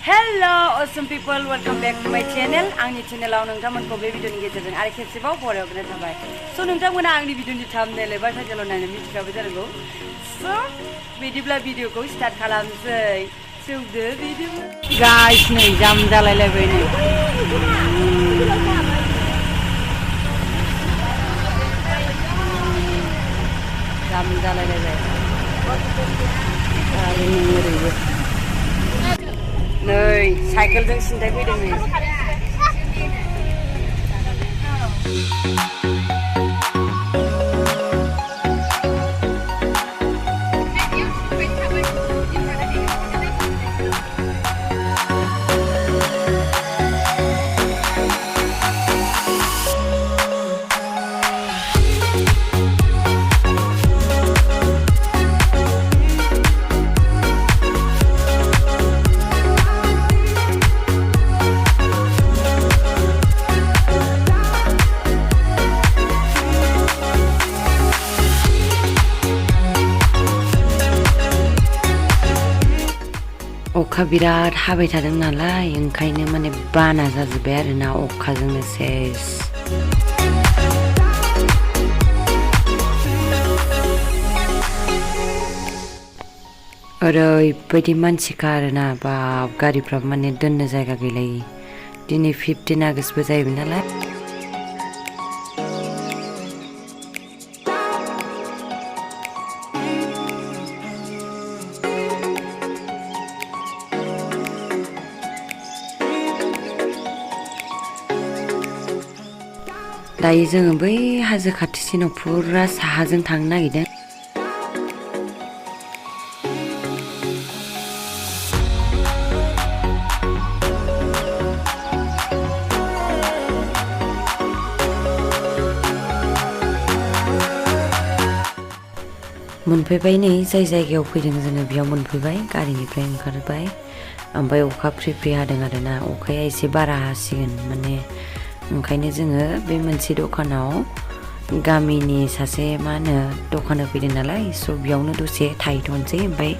Hello awesome people, welcome back to my channel. आंनि चेनेलाव नोंथांमोनखौ बे भिडिअनि गेजेरजों आरो खेबसेबाव बरायहरनाय थाबाय। स' नोंथांमोना आंनि भिडिअनि थाम्बनेल एबा टाइटेलाव नायनानै मिथिखाबाय जानांगौ। स' बिदिब्ला भिडिअखौ स्टार्ट खालामसै। सौदो भिडिअ। गाइस नै जाम जालायलायबाय नै। जाम जालायलायबाय। आरो नै ओरैबो। नै साइकेलजों सिन्थाय फैदों नै। अखा बिराद हाबाय थादों नालाय ओंखायनो माने बाना जाजोब्बाय आरोना अखाजोंनो सेस। ओरैबायदि मानसिखा आरोना बाब गारिफ्राबो माने दोननो जायगा गैलायि। दिनै 15 आगस्टबो जाहैबाय नालाय। दायो जोङो बै हाजो खाथिसिनाव फुरा साहाजों थांनो नागिरदों। मोनफैबाय नै जाय जायगायाव फैदों जोङो बेयाव मोनफैबाय, गारिनिफ्राय ओंखारबाय। ओमफ्राय अखा फ्रि फ्रि हादों आरोना, अखाया एसे बारा हासिगोन माने। ओंखायनो जोङो बे मोनसे दखानाव गामिनि सासे मा होनो दखान होफैदों नालाय, स' बेयावनो दसे थाहैथ'नोसै, ओमफ्राय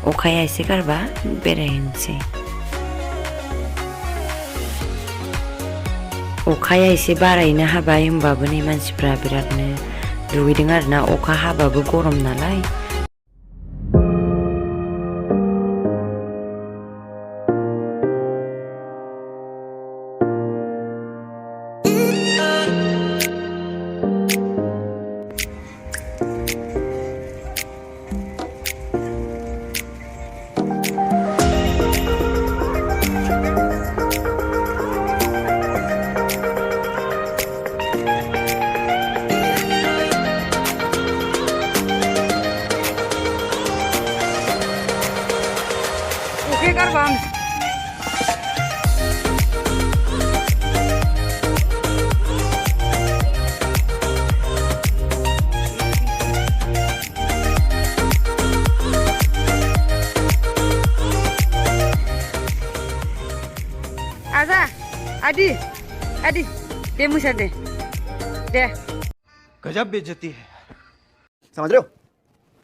अखाया एसे गारबा बेरायहैनोसै। अखाया एसे बारायनो हाबाय होमबाबो नै मानसिफ्रा बिरादनो दुगैदों आरोना, अखा हाबाबो गरम नालाय। Adi, deh musa deh. गजब बेइज्जती है। समझ रहे हो?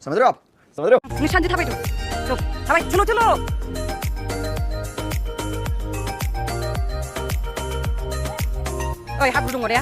समझ रहे हो आप? समझ रहे हो? निशान जी थाबाय तो। थाबाय चलो। ओइ हाब्रु दङ दे।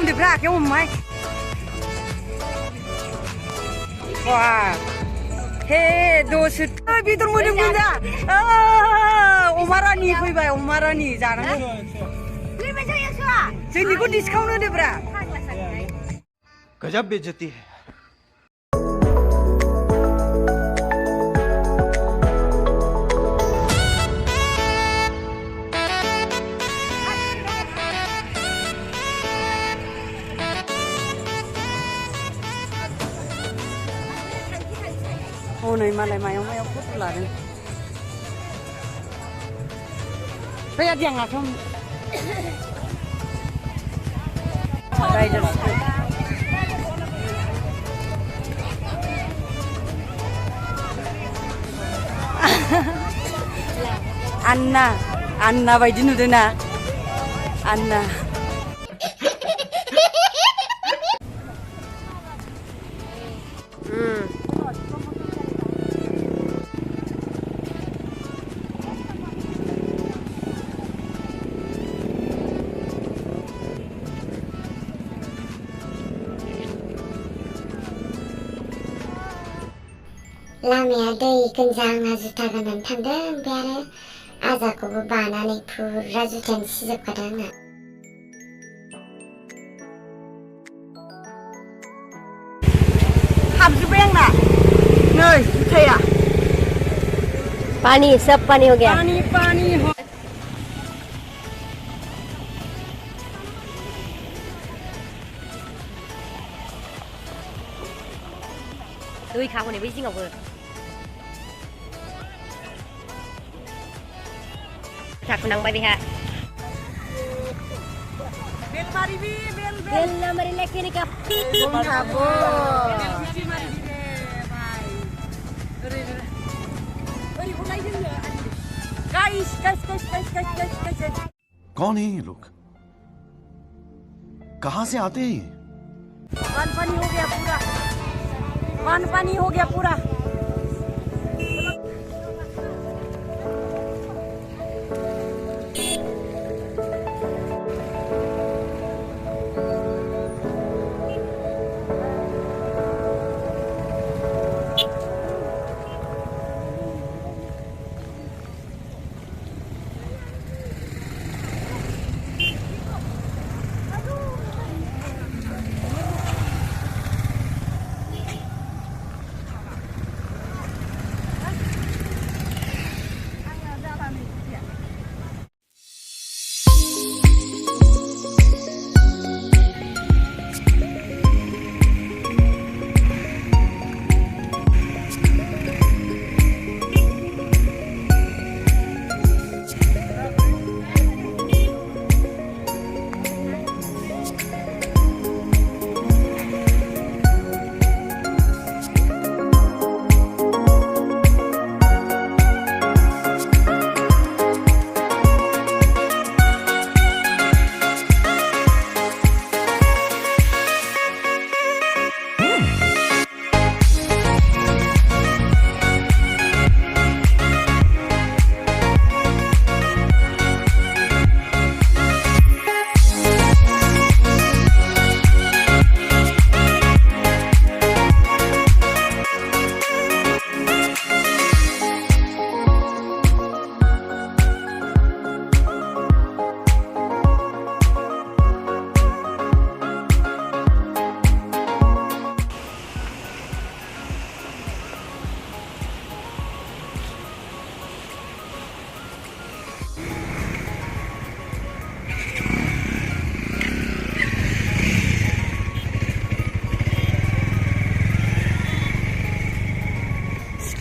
उन्दैफ्रा आखायाव हमबाय वा हे दसे बेदर मोदोमगोन दा अमा रानि फैबाय अमा रानि जानांगौ जोंनिखौ डिसकाउन्ट होदोब्रा गजब बेइज्जती है हनै मालाय मायाव मायाव फट' लादों फैया दियां आखायाव Anna Anna बायदि नुदों ना Anna लामाया दै गोंजाङा जुथा गाननानै थांदों ओमफ्राय आरो आजाखौबो बानानै फुरा जुथायानो सिजोबखादों आंना हाबजोब्बाय आंना नै जुथाया पानी सब पानी हो गया पानी पानी हो दै खाहनै बै जिङावबो थाखुनांबाय बेहा बेलमारि बे बेल Daimary lagi nih kap हाबो बेलमारि बे भाइ ओरै ओरैखौ नाय जोंनो गाइस कौन है ये लोग कहां से आते हैं पानी हो गया पूरा पानी हो गया पूरा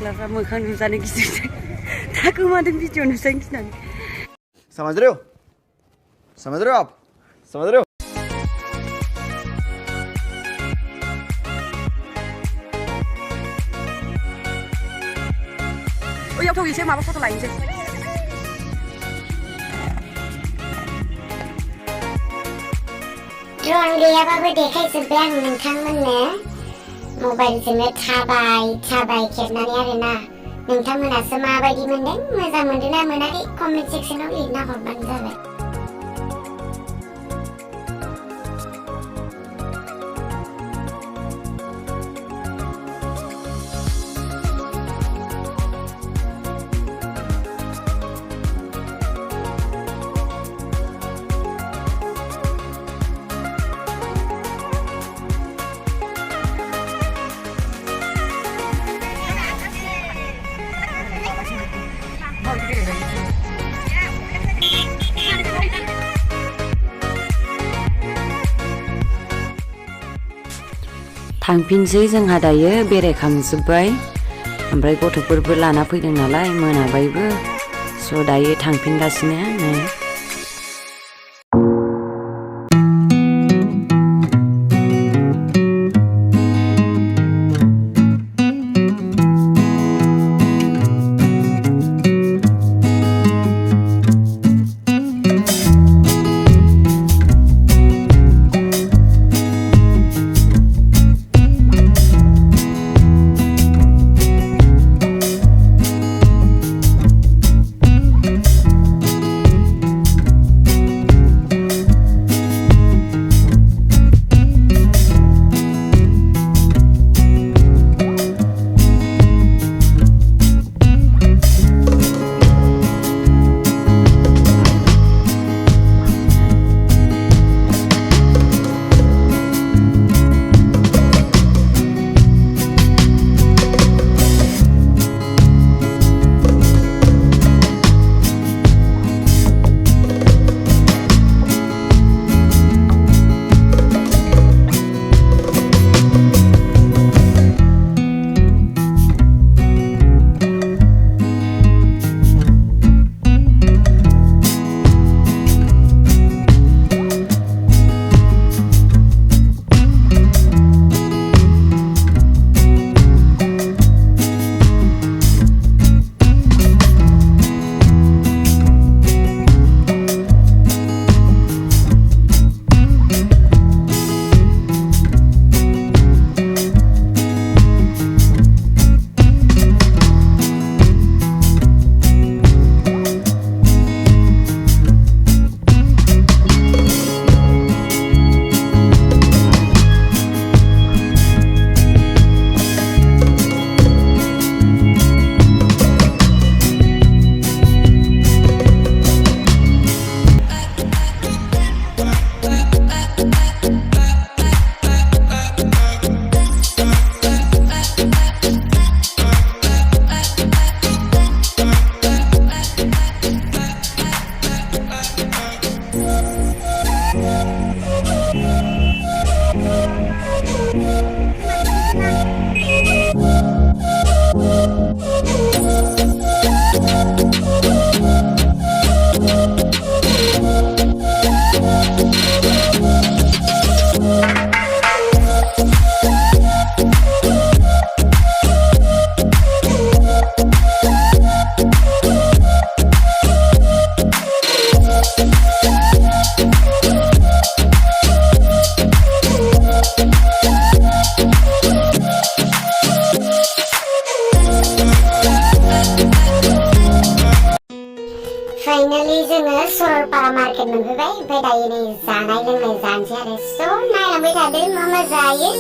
सिख्लाफ्रा मोखां नुजानो गिदिर दा गोमादों भिडिअ नुजानो गिनानै समझ रहे हो आप समझ रहे हो ओयाव थ' एसे माबा फट' लायनोसै ड्रन गैयाबाबो देखायजोब्बाय आं नोंथांमोननो मबाइलजोंनो थाबाय खेबनानै आरोना नोंथांमोनासो माबायदि मोनदों मोजां मोनदोंना मोनाखै कमेन्ट सेक्सनाव लिरना हरबानो जाबाय थांफिनसै जोंहा दायो बेरायखांजोब्बाय ओमफ्राय गथ'फोरबो लाना फैदों नालाय मोनाबायबो स' दायो थांफिनगासिनो नै फाइनालि जोङो सरलपारा मार्केट मोनफैबाय ओमफ्राय दायो नै जानाय लोंनाय जानोसै आरो स' नायलांबाय थादो मा मा जायो